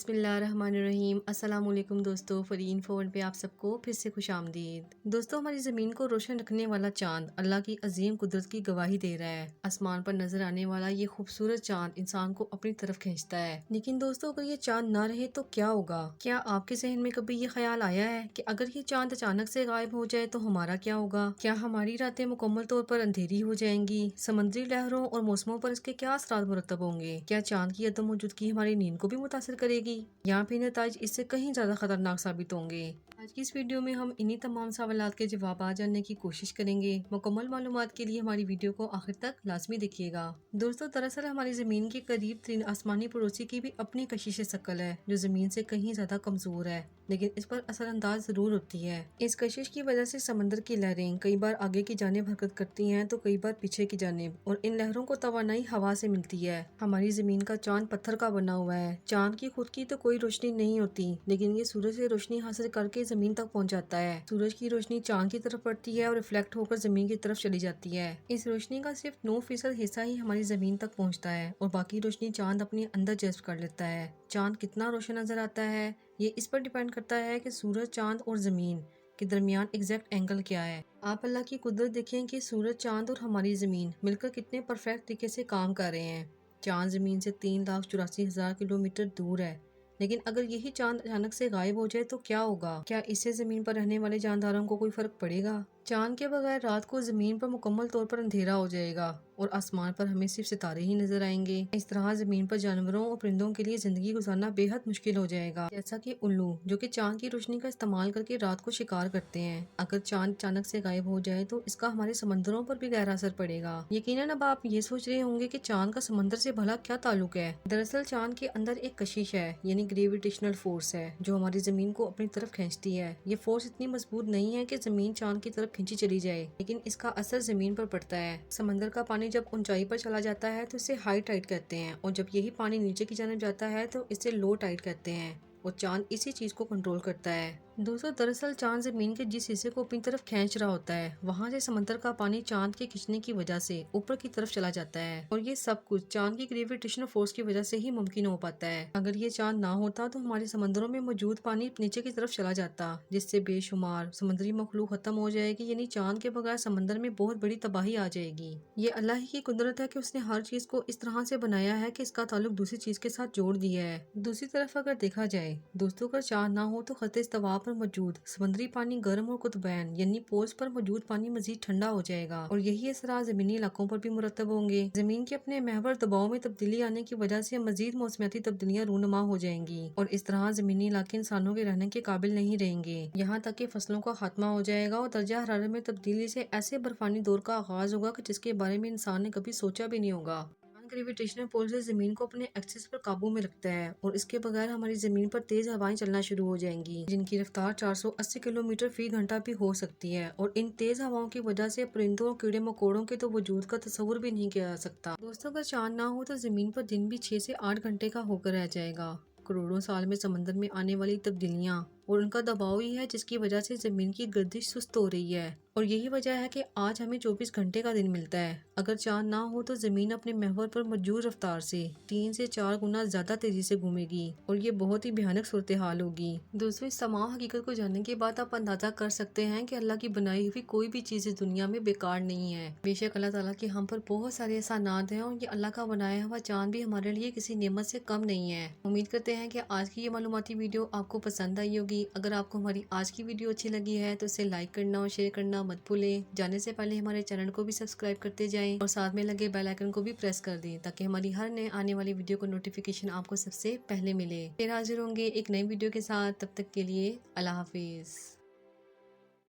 बिस्मिल्लाहिर्रहमानिर्रहीम। अस्सलाम वालेकुम दोस्तों, फरीन फॉर्ड पे आप सबको फिर से खुश आमदीद। दोस्तों, हमारी ज़मीन को रोशन रखने वाला चांद अल्लाह की अजीम कुदरत की गवाही दे रहा है। आसमान पर नजर आने वाला ये खूबसूरत चांद इंसान को अपनी तरफ खींचता है। लेकिन दोस्तों, अगर ये चांद ना रहे तो क्या होगा? क्या आपके जहन में कभी ये ख्याल आया है कि अगर ये चांद अचानक से गायब हो जाए तो हमारा क्या होगा? क्या हमारी रातें मुकम्मल तौर पर अंधेरी हो जाएंगी? समुद्री लहरों और मौसमों पर इसके क्या असरात मुरतब होंगे? क्या चांद की अदम मौजूदगी हमारी नींद को भी मुतासिर करेगी या फिर नताइज इससे कहीं ज्यादा खतरनाक साबित होंगे? आज की इस वीडियो में हम इन्हीं तमाम सवालात के जवाब जानने की कोशिश करेंगे। मुकम्मल मालूमात के लिए हमारी वीडियो को आखिर तक लाजमी देखिएगा। दोस्तों, दरअसल हमारी जमीन के करीब तरीन आसमानी पड़ोसी की भी अपनी कशिश शकल है जो जमीन से कहीं ज्यादा कमजोर है, लेकिन इस पर असरअंदाज जरूर होती है। इस कशिश की वजह से समंदर की लहरें कई बार आगे की जानिब हरकत करती हैं तो कई बार पीछे की जानिब, और इन लहरों को तवानाई हवा से मिलती है। हमारी जमीन का चांद पत्थर का बना हुआ है। चांद की खुद की तो कोई रोशनी नहीं होती, लेकिन ये सूरज से रोशनी हासिल करके जमीन तक पहुंच जाता है। सूरज की रोशनी चांद की तरफ पड़ती है और रिफ्लेक्ट होकर जमीन की तरफ चली जाती है। इस रोशनी का सिर्फ 9% हिस्सा ही हमारी जमीन तक पहुंचता है और बाकी रोशनी चांद अपने अंदर जज्ब कर लेता है। चांद कितना रोशन नजर आता है ये इस पर डिपेंड करता है कि सूरज, चांद और जमीन के दरमियान एग्जैक्ट एंगल क्या है। आप अल्लाह की कुदरत देखें कि सूरज, चांद और हमारी जमीन मिलकर कितने परफेक्ट तरीके से काम कर रहे हैं। चांद जमीन से 3,84,000 किलोमीटर दूर है, लेकिन अगर यही चांद अचानक से गायब हो जाए तो क्या होगा? क्या इससे जमीन पर रहने वाले जानदारों को कोई फर्क पड़ेगा? चांद के बगैर रात को जमीन पर मुकम्मल तौर पर अंधेरा हो जाएगा और आसमान पर हमें सिर्फ सितारे ही नजर आएंगे। इस तरह जमीन पर जानवरों और परिंदों के लिए जिंदगी गुजारना बेहद मुश्किल हो जाएगा, जैसा कि उल्लू जो कि चांद की रोशनी का इस्तेमाल करके रात को शिकार करते हैं। अगर चांद अचानक से गायब हो जाए तो इसका हमारे समंदरों पर भी गहरा असर पड़ेगा। यकीनन अब आप ये सोच रहे होंगे कि चांद का समंदर से भला क्या ताल्लुक है। दरअसल चांद के अंदर एक कशिश है, यानी ग्रेविटेशनल फोर्स है, जो हमारी जमीन को अपनी तरफ खींचती है। ये फोर्स इतनी मजबूत नहीं है कि जमीन चांद की तरफ खींची चली जाए, लेकिन इसका असर जमीन पर पड़ता है। समंदर का पानी जब ऊंचाई पर चला जाता है तो इसे हाई टाइड कहते हैं, और जब यही पानी नीचे की जानिब जाता है तो इसे लो टाइड कहते हैं, और चांद इसी चीज को कंट्रोल करता है। दोस्तों, दरअसल चांद जमीन के जिस हिस्से को अपनी तरफ खींच रहा होता है वहाँ से समंदर का पानी चांद के खींचने की वजह से ऊपर की तरफ चला जाता है, और ये सब कुछ चांद की ग्रेविटेशनल फोर्स की वजह से ही मुमकिन हो पाता है। अगर ये चांद ना होता तो हमारे समंदरों में मौजूद पानी नीचे की तरफ चला जाता, जिससे बेशुमार समुद्री मखलूक खत्म हो जाएगी, यानी चांद के बगैर समंदर में बहुत बड़ी तबाही आ जाएगी। ये अल्लाह ही की कुदरत है कि उसने हर चीज को इस तरह से बनाया है कि इसका ताल्लुक दूसरी चीज के साथ जोड़ दिया है। दूसरी तरफ अगर देखा जाए दोस्तों, अगर चांद ना हो तो खत्ते इस्तवा पर मौजूद समुद्री पानी गर्म और कुतुबैन यानी पोल्स पर मौजूद पानी मजीद ठंडा हो जाएगा, और यही असरात जमीनी इलाकों पर भी मुरतब होंगे। जमीन के अपने महवर दबाव में तब्दीली आने की वजह से मजीद मौसमियाती तब्दीलियां रूनुमा हो जाएंगी, और इस तरह जमीनी इलाके इंसानों के रहने के काबिल नहीं रहेंगे। यहाँ तक कि फसलों का खात्मा हो जाएगा, और दर्जा हरारत में तब्दीली से ऐसे बर्फानी दौर का आगाज होगा कि जिसके बारे में इंसान ने कभी सोचा भी नहीं होगा। ग्रेविटेशनल पुल से जमीन को अपने एक्सिस पर काबू में रखता है, और इसके बगैर हमारी जमीन पर तेज हवाएं चलना शुरू हो जाएंगी, जिनकी रफ्तार 480 किलोमीटर फी घंटा भी हो सकती है। और इन तेज हवाओं की वजह से परिंदों और कीड़े मकोड़ों के तो वजूद का तस्वुर भी नहीं किया जा सकता। दोस्तों, अगर चांद ना हो तो जमीन पर दिन भी 6 से 8 घंटे का होकर रह जाएगा। करोड़ों साल में समंदर में आने वाली तब्दीलियां और उनका दबाव ही है जिसकी वजह से जमीन की गर्दिश सुस्त हो रही है, और यही वजह है कि आज हमें 24 घंटे का दिन मिलता है। अगर चांद ना हो तो जमीन अपने महवर पर मौजूद रफ्तार से 3 से 4 गुना ज्यादा तेजी से घूमेगी, और ये बहुत ही भयानक सूरत हाल होगी। दोस्तों, इस तमाम हकीकत को जानने के बाद आप अंदाजा कर सकते हैं कि अल्लाह की बनाई हुई कोई भी चीज इस दुनिया में बेकार नहीं है। बेशक अल्लाह ताला के हम पर बहुत सारे एहसानात हैं, और ये अल्लाह का बनाया हुआ चांद भी हमारे लिए किसी नेमत से कम नहीं है। उम्मीद करते हैं कि आज की ये मालूमाती वीडियो आपको पसंद आई होगी। अगर आपको हमारी आज की वीडियो अच्छी लगी है तो इसे लाइक करना और शेयर करना मत भूलें। जाने से पहले हमारे चैनल को भी सब्सक्राइब करते जाएं, और साथ में लगे बेल आइकन को भी प्रेस कर दें ताकि हमारी हर नए आने वाली वीडियो को नोटिफिकेशन आपको सबसे पहले मिले। फिर हाजिर होंगे एक नई वीडियो के साथ, तब तक के लिए अल्लाह हाफिज।